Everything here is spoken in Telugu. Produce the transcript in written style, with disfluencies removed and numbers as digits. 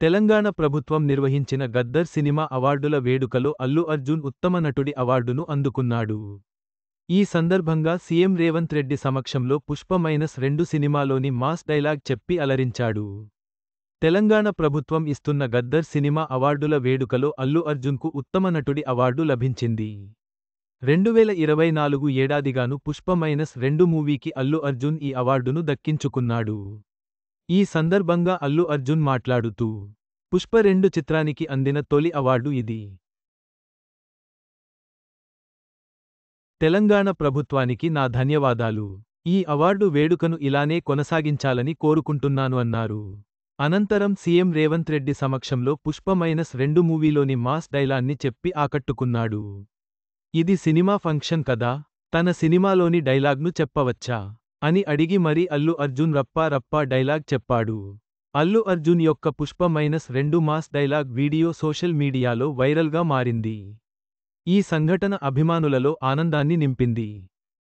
తెలంగాణ ప్రభుత్వం నిర్వహించిన గద్దర్ సినిమా అవార్డుల వేడుకలో అల్లు అర్జున్ ఉత్తమ నటుడి అవార్డును అందుకున్నాడు. ఈ సందర్భంగా సీఎం రేవంత్ రెడ్డి సమక్షంలో పుష్ప-2 సినిమాలోని మాస్ డైలాగ్ చెప్పి అలరించాడు. తెలంగాణ ప్రభుత్వం ఇస్తున్న గద్దర్ సినిమా అవార్డుల వేడుకలో అల్లు అర్జున్కు ఉత్తమ నటుడి అవార్డు లభించింది. 2024 ఏడాదిగాను పుష్ప-2 మూవీకి అల్లు అర్జున్ ఈ అవార్డును దక్కించుకున్నాడు. ఈ సందర్భంగా అల్లు అర్జున్ మాట్లాడుతూ, పుష్ప-2 చిత్రానికి అందిన తొలి అవార్డు ఇది. తెలంగాణ ప్రభుత్వానికి నా ధన్యవాదాలు. ఈ అవార్డు వేడుకను ఇలానే కొనసాగించాలని కోరుకుంటున్నాను అన్నారు. అనంతరం సీఎం రేవంత్ రెడ్డి సమక్షంలో పుష్ప-2 మూవీలోని మాస్ డైలాగ్ని చెప్పి ఆకట్టుకున్నాడు. ఇది సినిమా ఫంక్షన్ కదా, తన సినిమాలోని డైలాగ్ను చెప్పవచ్చా అని అడిగి మరీ అల్లు అర్జున్ రప్పా రప్పా డైలాగ్ చెప్పాడు. అల్లు అర్జున్ యొక్క పుష్ప-2 మాస్ డైలాగ్ వీడియో సోషల్ మీడియాలో వైరల్గా మారింది. ఈ సంఘటన అభిమానులలో ఆనందాన్ని నింపింది.